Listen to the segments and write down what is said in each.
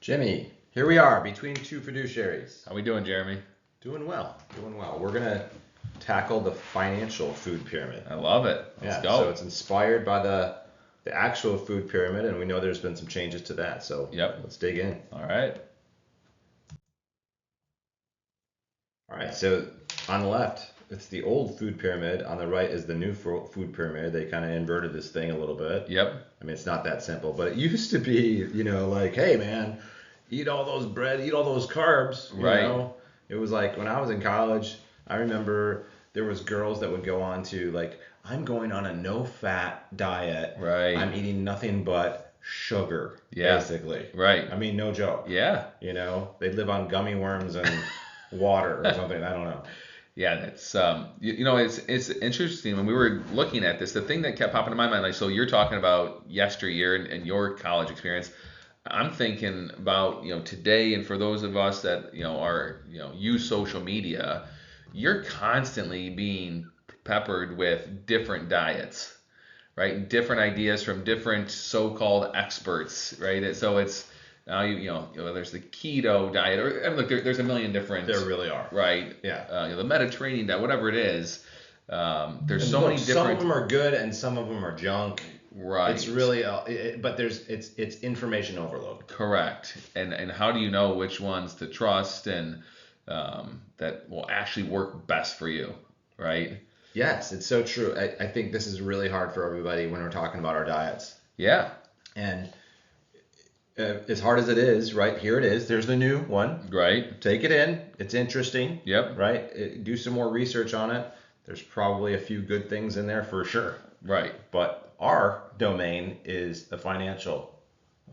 Jimmy, here we are between two fiduciaries. How we doing, Jeremy? Doing well, doing well. We're gonna tackle the financial food pyramid. I love it. Let's go. So it's inspired by the actual food pyramid, and we know there's been some changes to that. So let's dig in. All right. All right. So on the left, it's the old food pyramid. On the right is the new food pyramid. They kind of inverted this thing a little bit. Yep. I mean, it's not that simple, but it used to be, like, hey man, eat all those bread, eat all those carbs. Right. It was like when I was in college, I remember there was girls that would go on to like, I'm going on a no-fat diet. Right. I'm eating nothing but sugar, basically. Right. I mean, no joke. Yeah. They'd live on gummy worms and water or something. I don't know. Yeah, that's it's interesting when we were looking at this. The thing that kept popping in my mind, like, so you're talking about yesteryear and your college experience. I'm thinking about today, and for those of us that are use social media, you're constantly being peppered with different diets, right? Different ideas from different so-called experts, right? So it's now there's the keto diet, or look, there's a million different. There really are. Right. Yeah. The Mediterranean diet, whatever it is. There's so many different. Some of them are good, and some of them are junk. Right. It's really, but it's information overload. Correct. And how do you know which ones to trust and that will actually work best for you, right? Yes, it's so true. I think this is really hard for everybody when we're talking about our diets. Yeah. And as hard as it is, right, here it is. There's the new one. Right. Take it in. It's interesting. Yep. Right? Do some more research on it. There's probably a few good things in there for sure. Right. But our domain is the financial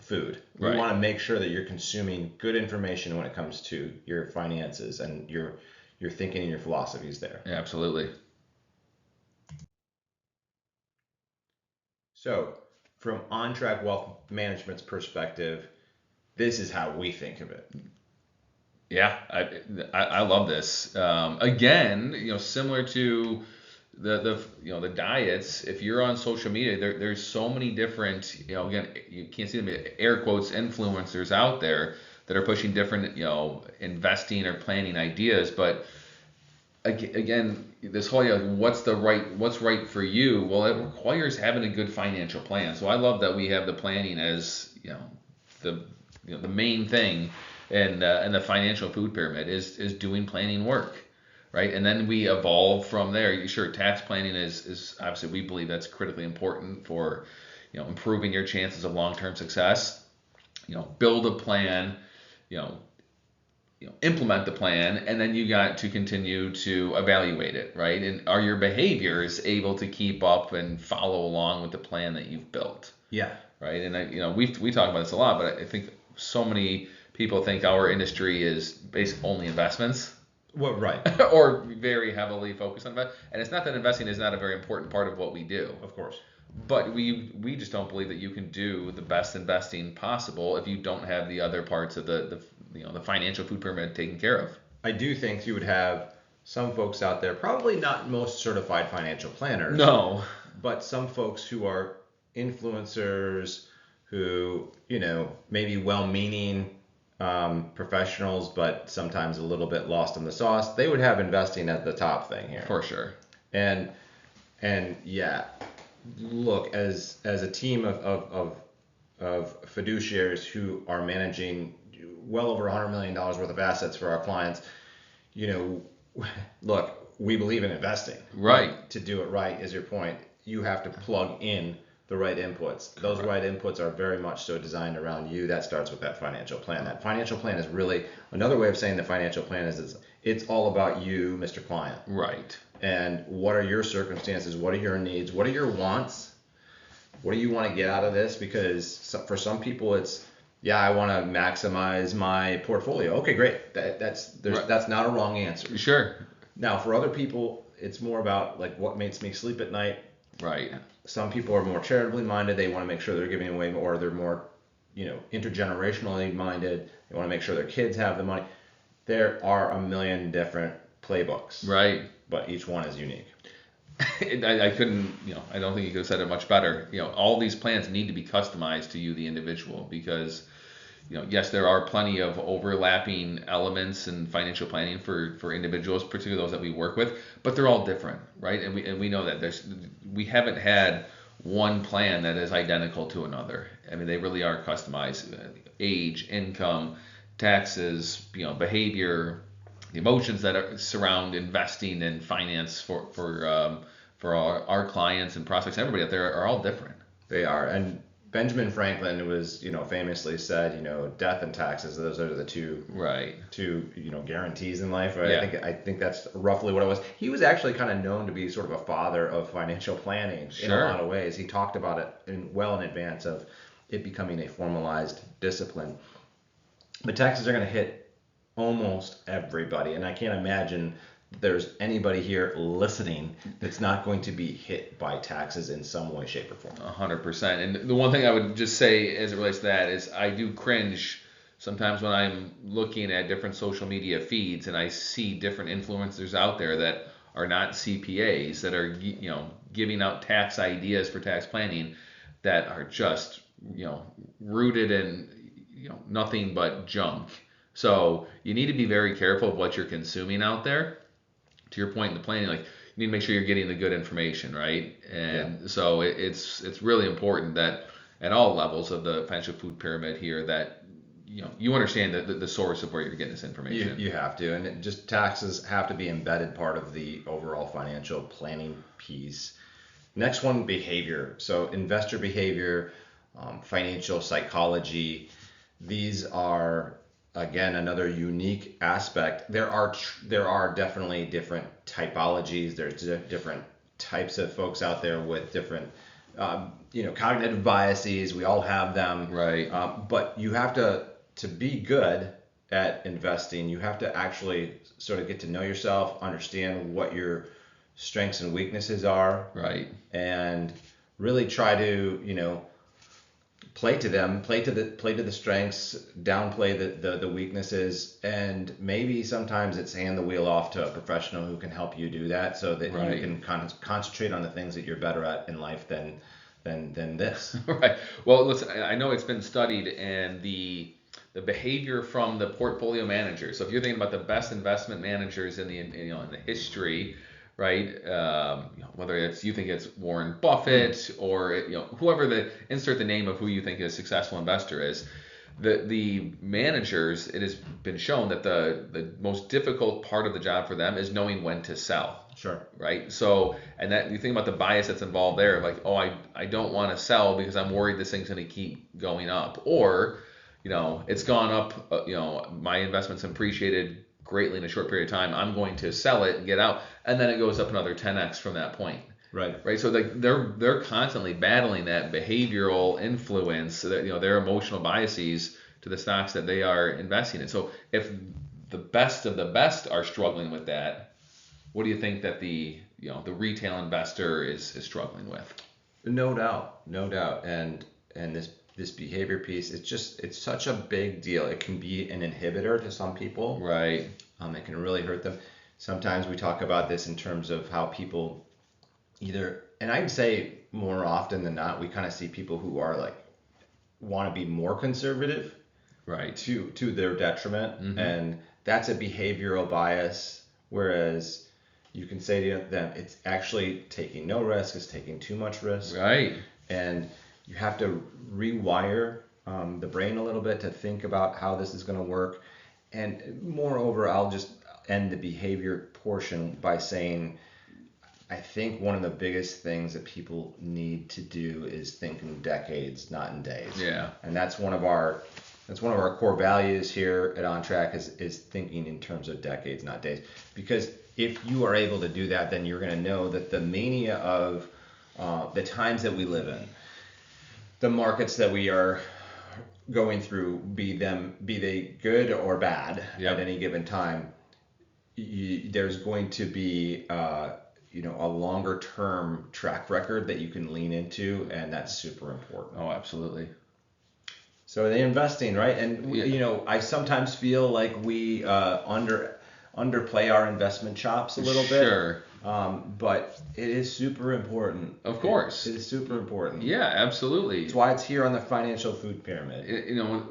food. We want to make sure that you're consuming good information when it comes to your finances and your thinking and your philosophies there. Yeah, absolutely. So, from On Track Wealth Management's perspective, this is how we think of it. Yeah, I love this. Again, similar to the diets. If you're on social media, there's so many different, again, you can't see them, air quotes, influencers out there that are pushing different, investing or planning ideas. But again, this whole what's right for you? Well, it requires having a good financial plan. So I love that we have the planning as the main thing, and the financial food pyramid is doing planning work. Right, and then we evolve from there. Sure, tax planning is obviously, we believe that's critically important for improving your chances of long-term success. Build a plan, implement the plan, and then you got to continue to evaluate it, right? And are your behaviors able to keep up and follow along with the plan that you've built? Yeah. Right, and we talk about this a lot, but I think so many people think our industry is basically only investments. Well, right. Or very heavily focused on that. And it's not that investing is not a very important part of what we do. Of course. But we just don't believe that you can do the best investing possible if you don't have the other parts of the financial food pyramid taken care of. I do think you would have some folks out there, probably not most certified financial planners. No. But some folks who are influencers who, maybe well-meaning professionals, but sometimes a little bit lost in the sauce. They would have investing as the top thing here. For sure. And yeah, look, as a team of fiduciaries who are managing well over $100 million worth of assets for our clients, look, we believe in investing. Right. To do it right is your point. You have to plug in the right inputs. Those right inputs are very much so designed around you. That starts with that financial plan. That financial plan is really another way of saying the financial plan is it's all about you, Mr. Client. Right. And what are your circumstances? What are your needs? What are your wants? What do you want to get out of this? Because for some people it's, I want to maximize my portfolio. Okay, great. That's not a wrong answer. Sure. Now, for other people, it's more about like what makes me sleep at night. Right. Some people are more charitably minded. They want to make sure they're giving away more. They're more, intergenerationally minded. They want to make sure their kids have the money. There are a million different playbooks. Right. But each one is unique. I couldn't, I don't think you could have said it much better. All these plans need to be customized to you, the individual, because, yes, there are plenty of overlapping elements in financial planning for individuals, particularly those that we work with, but they're all different, right? And we know that we haven't had one plan that is identical to another. I mean, they really are customized. Age, income, taxes, behavior, the emotions that surround investing and finance for our clients and prospects, everybody out there are all different. They are. And Benjamin Franklin was, famously said, death and taxes, those are the two Right. guarantees in life. Right? Yeah. I think that's roughly what it was. He was actually kind of known to be sort of a father of financial planning in a Sure. lot of ways. He talked about it well in advance of it becoming a formalized discipline. But taxes are going to hit almost everybody, and I can't imagine there's anybody here listening that's not going to be hit by taxes in some way, shape, or form. 100%. And the one thing I would just say as it relates to that is I do cringe sometimes when I'm looking at different social media feeds and I see different influencers out there that are not CPAs that are giving out tax ideas for tax planning that are just rooted in nothing but junk. So you need to be very careful of what you're consuming out there. To your point in the planning, like you need to make sure you're getting the good information, right? And so it's really important that at all levels of the financial food pyramid here that you understand the source of where you're getting this information. You have to, and just taxes have to be embedded part of the overall financial planning piece. Next one, behavior. So investor behavior, financial psychology. These are again another unique aspect. There are definitely different typologies. There's different types of folks out there with different cognitive biases. We all have them. Right. But you have to be good at investing. You have to actually sort of get to know yourself, understand what your strengths and weaknesses are. Right. And really try to play to them, play to the strengths, downplay the weaknesses, and maybe sometimes it's hand the wheel off to a professional who can help you do that, so that Right. you can concentrate on the things that you're better at in life than this. Right. Well, listen, I know it's been studied, and the behavior from the portfolio managers. So if you're thinking about the best investment managers in the history, right? Whether you think it's Warren Buffett or whoever insert the name of who you think a successful investor is. The managers, it has been shown that the most difficult part of the job for them is knowing when to sell. Sure. Right. So, and that you think about the bias that's involved there, like, oh, I don't want to sell because I'm worried this thing's going to keep going up, or it's gone up, my investment's appreciated greatly in a short period of time. I'm going to sell it and get out, and then it goes up another 10x from that point. Right. Right. So they're constantly battling that behavioral influence, that their emotional biases to the stocks that they are investing in. So if the best of the best are struggling with that, what do you think that the retail investor is struggling with? No doubt, and this behavior piece, it's such a big deal. It can be an inhibitor to some people. Right. It can really hurt them. Sometimes we talk about this in terms of how people and I'd say more often than not, we kind of see people who are like want to be more conservative, right, to their detriment, and that's a behavioral bias. Whereas you can say to them, it's actually taking no risk, it's taking too much risk, right, and you have to rewire the brain a little bit to think about how this is going to work. And moreover, I'll just end the behavior portion by saying, I think one of the biggest things that people need to do is think in decades, not in days. Yeah. And that's one of our core values here at On Track is thinking in terms of decades, not days. Because if you are able to do that, then you're going to know that the mania of the times that we live in, the markets that we are going through, be they good or bad at any given time, there's going to be a longer term track record that you can lean into, and that's super important. Oh, absolutely. So the investing, right? And I sometimes feel like we underplay our investment chops a little bit. Sure. But it is super important. Of course. It is super important. Yeah, absolutely. That's why it's here on the financial food pyramid.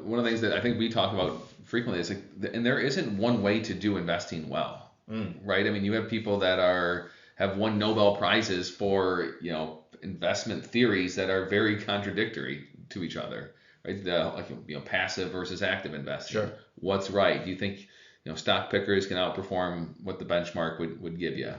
One of the things that I think we talk about frequently is and there isn't one way to do investing well, right? I mean, you have people that have won Nobel Prizes for, investment theories that are very contradictory to each other, right? Passive versus active investing. Sure. What's right? Do you think, stock pickers can outperform what the benchmark would give you,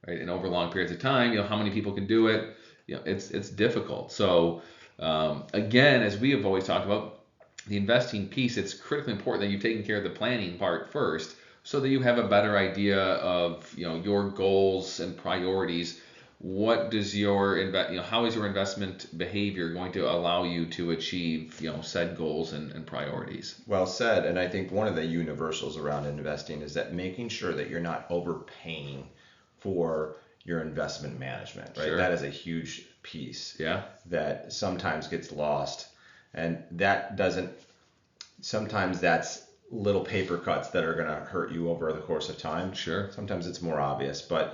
right? And over long periods of time, how many people can do it? It's difficult. So again, as we have always talked about, the investing piece, it's critically important that you've taken care of the planning part first, so that you have a better idea of your goals and priorities. What does how is your investment behavior going to allow you to achieve said goals and priorities? Well said. And I think one of the universals around investing is that making sure that you're not overpaying for your investment management, right? Sure. That is a huge piece. Yeah. That sometimes gets lost, and sometimes that's little paper cuts that are going to hurt you over the course of time. Sure. Sometimes it's more obvious, but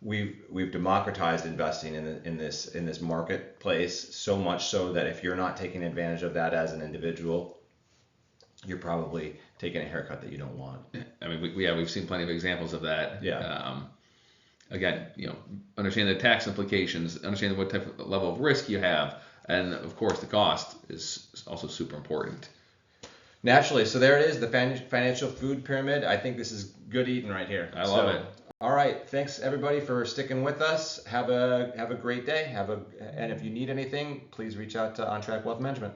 we've democratized investing in this marketplace, so much so that if you're not taking advantage of that as an individual, you're probably taking a haircut that you don't want. I mean, we've seen plenty of examples of that. Yeah. Again, understanding the tax implications, understanding what type of level of risk you have, and of course the cost is also super important. Naturally. So there it is, the financial food pyramid. I think this is good eating right here. I love it. All right. Thanks everybody for sticking with us. Have a great day. And if you need anything, please reach out to On Track Wealth Management.